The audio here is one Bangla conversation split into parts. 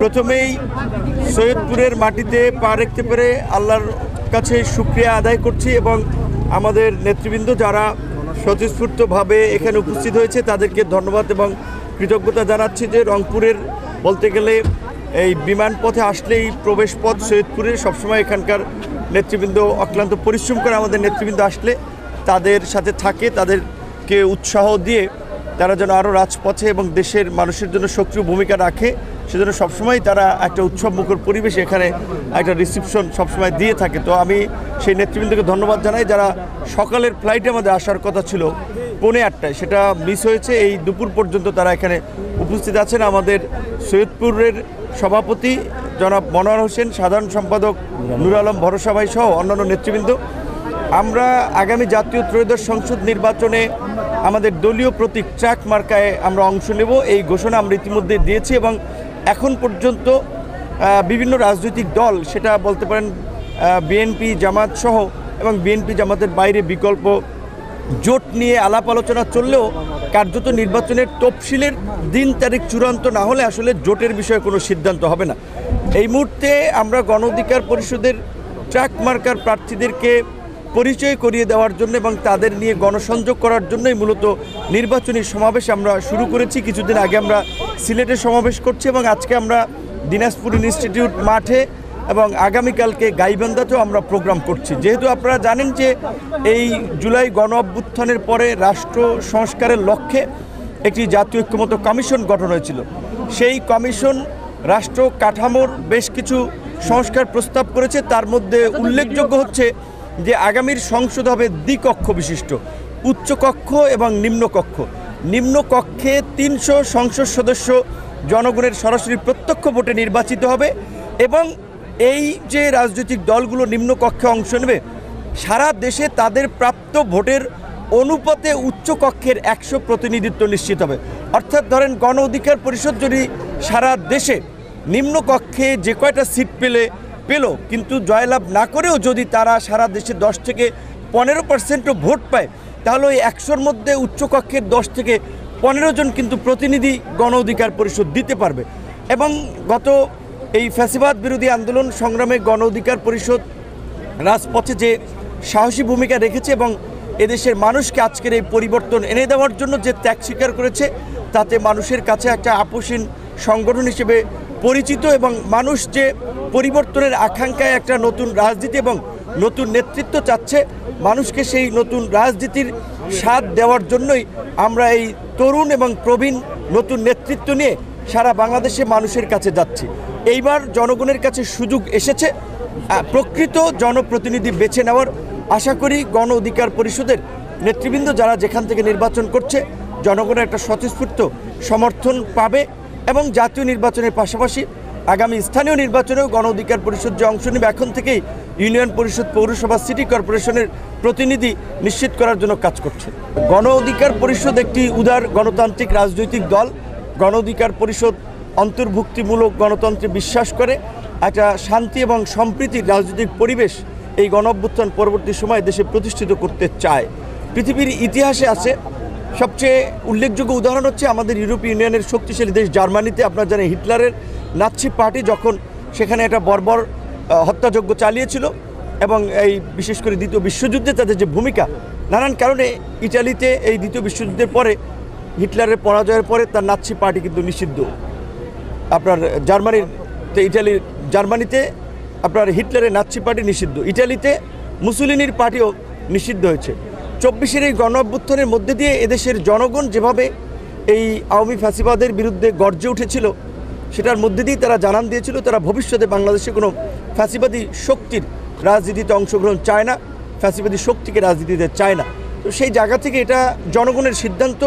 প্রথমেই সৈয়দপুরের মাটিতে পা রাখতে পেরে আল্লাহর কাছে শুকরিয়া আদায় করছি এবং আমাদের নেতৃবৃন্দ যারা স্বতঃস্ফূর্তভাবে এখানে উপস্থিত হয়েছে তাদেরকে ধন্যবাদ এবং কৃতজ্ঞতা জানাচ্ছি যে রংপুরের বলতে গেলে এই বিমানপথে আসলেই প্রবেশ পথ সৈয়দপুরের সবসময় এখানকার নেতৃবৃন্দ অক্লান্ত পরিশ্রম করে আমাদের নেতৃবৃন্দ আসলে তাদের সাথে থাকে, তাদেরকে উৎসাহ দিয়ে তারা যেন আরও রাজপথে এবং দেশের মানুষের জন্য সক্রিয় ভূমিকা রাখে সেজন্য সবসময় তারা একটা উৎসবমুখর পরিবেশ এখানে একটা রিসিপশন সবসময় দিয়ে থাকে। তো আমি সেই নেতৃবৃন্দকে ধন্যবাদ জানাই যারা সকালের ফ্লাইটে আমাদের আসার কথা ছিল 8:30 সেটা মিস হয়েছে, এই দুপুর পর্যন্ত তারা এখানে উপস্থিত আছেন। আমাদের সৈয়দপুরের সভাপতি জনাব মনোয়ার হোসেন, সাধারণ সম্পাদক নুর আলম ভরসা ভাই সহ অন্যান্য নেতৃবৃন্দ। আমরা আগামী জাতীয় ত্রয়োদশ সংসদ নির্বাচনে আমাদের দলীয় প্রতীক ট্রাক মার্কায় আমরা অংশ নেব এই ঘোষণা আমরা ইতিমধ্যে দিয়েছি এবং এখন পর্যন্ত বিভিন্ন রাজনৈতিক দল সেটা বলতে পারেন বিএনপি জামাত সহ এবং বিএনপি জামাতের বাইরে বিকল্প জোট নিয়ে আলাপ আলোচনা চললেও কার্যত নির্বাচনের তফসিলের দিন তারিখ চূড়ান্ত না হলে আসলে জোটের বিষয়ে কোনো সিদ্ধান্ত হবে না। এই মুহূর্তে আমরা গণ অধিকার পরিষদের ট্রাক মার্কার প্রার্থীদেরকে পরিচয় করিয়ে দেওয়ার জন্য এবং তাদের নিয়ে গণসংযোগ করার জন্যই মূলত নির্বাচনী সমাবেশ আমরা শুরু করেছি। কিছুদিন আগে আমরা সিলেটে সমাবেশ করছি এবং আজকে আমরা দিনাজপুর ইনস্টিটিউট মাঠে এবং আগামীকালকে গাইবান্ধাতেও আমরা প্রোগ্রাম করছি। যেহেতু আপনারা জানেন যে এই জুলাই গণ অভ্যুত্থানের পরে রাষ্ট্র সংস্কারের লক্ষ্যে একটি জাতীয় ঐক্যমত্য কমিশন গঠন হয়েছিল। সেই কমিশন রাষ্ট্র কাঠামোর বেশ কিছু সংস্কার প্রস্তাব করেছে, তার মধ্যে উল্লেখযোগ্য হচ্ছে যে আগামীর সংসদ হবে দ্বিকক্ষ বিশিষ্ট, উচ্চকক্ষ এবং নিম্নকক্ষ। নিম্নকক্ষে 300 সংসদ সদস্য জনগণের সরাসরি প্রত্যক্ষ ভোটে নির্বাচিত হবে এবং এই যে রাজনৈতিক দলগুলো নিম্নকক্ষে অংশ নেবে সারা দেশে তাদের প্রাপ্ত ভোটের অনুপাতে উচ্চকক্ষের 100 প্রতিনিধিত্ব নিশ্চিত হবে। অর্থাৎ ধরেন গণ অধিকার পরিষদ যদি সারা দেশে নিম্নকক্ষে যে কয়টা সিট পেল কিন্তু জয়লাভ না করেও যদি তারা সারা দেশে 10 থেকে 15% ভোট পায় তাহলে ওই 100-র মধ্যে উচ্চকক্ষের 10 থেকে 15 জন কিন্তু প্রতিনিধি গণ অধিকার পরিষদ দিতে পারবে। এবং গত এই ফ্যাসিবাদ বিরোধী আন্দোলন সংগ্রামে গণ অধিকার পরিষদ রাজপথে যে সাহসী ভূমিকা রেখেছে এবং এদেশের মানুষকে আজকের এই পরিবর্তন এনে দেওয়ার জন্য যে ত্যাগ স্বীকার করেছে তাতে মানুষের কাছে একটা আপোষহীন সংগঠন হিসেবে পরিচিত এবং মানুষ যে পরিবর্তনের আকাঙ্ক্ষায় একটা নতুন রাজনীতি এবং নতুন নেতৃত্ব চাচ্ছে, মানুষকে সেই নতুন রাজনীতির স্বাদ দেওয়ার জন্যই আমরা এই তরুণ এবং প্রবীণ নতুন নেতৃত্ব নিয়ে সারা বাংলাদেশে মানুষের কাছে যাচ্ছি। এইবার জনগণের কাছে সুযোগ এসেছে প্রকৃত জনপ্রতিনিধি বেছে নেওয়ার। আশা করি গণ অধিকার পরিষদের নেতৃবৃন্দ যারা যেখান থেকে নির্বাচন করছে জনগণের একটা স্বতঃস্ফূর্ত সমর্থন পাবে এবং জাতীয় নির্বাচনের পাশাপাশি আগামী স্থানীয় নির্বাচনেও গণ অধিকার পরিষদ যে অংশ নেবে এখন থেকেই ইউনিয়ন পরিষদ, পৌরসভা, সিটি কর্পোরেশনের প্রতিনিধি নিশ্চিত করার জন্য কাজ করছে। গণ অধিকার পরিষদ একটি উদার গণতান্ত্রিক রাজনৈতিক দল। গণ অধিকার পরিষদ অন্তর্ভুক্তিমূলক গণতন্ত্রে বিশ্বাস করে, একটা শান্তি এবং সম্প্রীতির রাজনৈতিক পরিবেশ এই গণ অভ্যুত্থান পরবর্তী সময়ে দেশে প্রতিষ্ঠিত করতে চায়। পৃথিবীর ইতিহাসে আছে সবচেয়ে উল্লেখযোগ্য উদাহরণ হচ্ছে আমাদের ইউরোপীয় ইউনিয়নের শক্তিশালী দেশ জার্মানিতে। আপনারা জানেন হিটলারের নাৎসি পার্টি যখন সেখানে একটা বর্বর হত্যাযজ্ঞ চালিয়েছিল এবং এই বিশেষ করে দ্বিতীয় বিশ্বযুদ্ধে তাদের যে ভূমিকা, নানান কারণে ইটালিতে এই দ্বিতীয় বিশ্বযুদ্ধের পরে হিটলারের পরাজয়ের পরে তার নাৎসি পার্টি কিন্তু নিষিদ্ধ। আপনার জার্মানিতে আপনার হিটলারের নাৎসি পার্টি নিষিদ্ধ, ইটালিতে মুসোলিনির পার্টিও নিষিদ্ধ হয়েছে। 24-এর এই গণ অভ্যুত্থানের মধ্যে দিয়ে এদেশের জনগণ যেভাবে এই আওয়ামী ফ্যাসিবাদের বিরুদ্ধে গর্জে উঠেছিল সেটার মধ্যে দিয়ে তারা জানান দিয়েছিল তারা ভবিষ্যতে বাংলাদেশে কোনো ফ্যাসিবাদী শক্তির রাজনীতিতে অংশগ্রহণ চায় না, ফ্যাসিবাদী শক্তিকে রাজনীতিতে চায় না। তো সেই জায়গা থেকে এটা জনগণের সিদ্ধান্ত,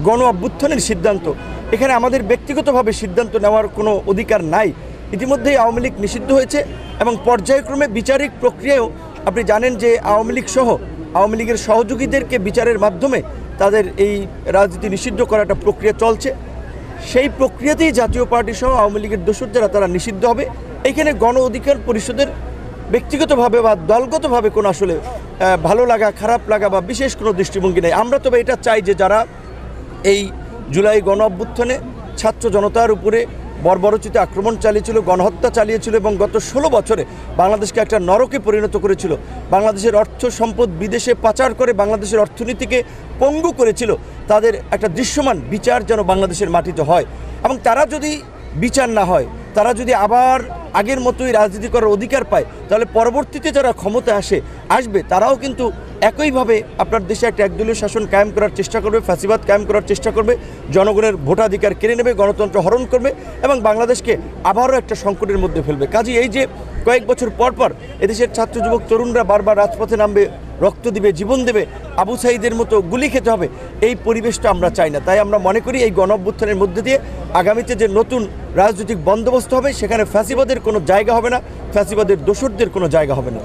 গণ অভ্যুত্থানের সিদ্ধান্ত। এখানে আমাদের ব্যক্তিগতভাবে সিদ্ধান্ত নেওয়ার কোনো অধিকার নাই। ইতিমধ্যেই আওয়ামী লীগ নিষিদ্ধ হয়েছে এবং পর্যায়ক্রমে বিচারিক প্রক্রিয়ায়ও আপনি জানেন যে আওয়ামী লীগ সহ আওয়ামী লীগের সহযোগীদেরকে বিচারের মাধ্যমে তাদের এই রাজনীতি নিষিদ্ধ করার একটা প্রক্রিয়া চলছে। সেই প্রক্রিয়াতেই জাতীয় পার্টি সহ আওয়ামী লীগের দোসর যারা তারা নিষিদ্ধ হবে। এখানে গণ অধিকার পরিষদের ব্যক্তিগতভাবে বা দলগতভাবে কোনো আসলে ভালো লাগা, খারাপ লাগা বা বিশেষ কোনো দৃষ্টিভঙ্গি নেই। আমরা তবে এটা চাই যে যারা এই জুলাই গণ অভ্যুত্থানে ছাত্র জনতার উপরে বর্বরোচিত আক্রমণ চালিয়েছিল, গণহত্যা চালিয়েছিল এবং গত 16 বছরে বাংলাদেশকে একটা নরকে পরিণত করেছিল। বাংলাদেশের অর্থ সম্পদ বিদেশে পাচার করে বাংলাদেশের অর্থনীতিকে পঙ্গু করেছিল। তাদের একটা দৃশ্যমান বিচার যেন বাংলাদেশের মাটিতে হয়, এবং তারা যদি বিচার না হয়, তারা যদি আবার আগের মতোই রাজনীতি করার অধিকার পায়, তাহলে পরবর্তীতে যারা ক্ষমতায় আসবে তারাও কিন্তু একইভাবে আপনার দেশে একটা একদলীয় শাসন কায়েম করার চেষ্টা করবে, ফ্যাসিবাদ কায়েম করার চেষ্টা করবে, জনগণের ভোটাধিকার কেড়ে নেবে, গণতন্ত্র হরণ করবে এবং বাংলাদেশকে আবারও একটা সংকটের মধ্যে ফেলবে। কাজে এই যে কয়েক বছর পর পর এদেশের ছাত্র যুবক তরুণরা বারবার রাজপথে নামবে, রক্ত দিবে, জীবন দেবে, আবু সাঈদের মতো গুলি খেতে হবে, এই পরিবেশটা আমরা চাই না। তাই আমরা মনে করি এই গণঅভ্যুত্থানের মধ্যে দিয়ে আগামীতে যে নতুন রাজনৈতিক বন্দোবস্ত হবে সেখানে ফ্যাসিবাদের কোনো জায়গা হবে না, ফ্যাসিবাদের দোসরদের কোনো জায়গা হবে না।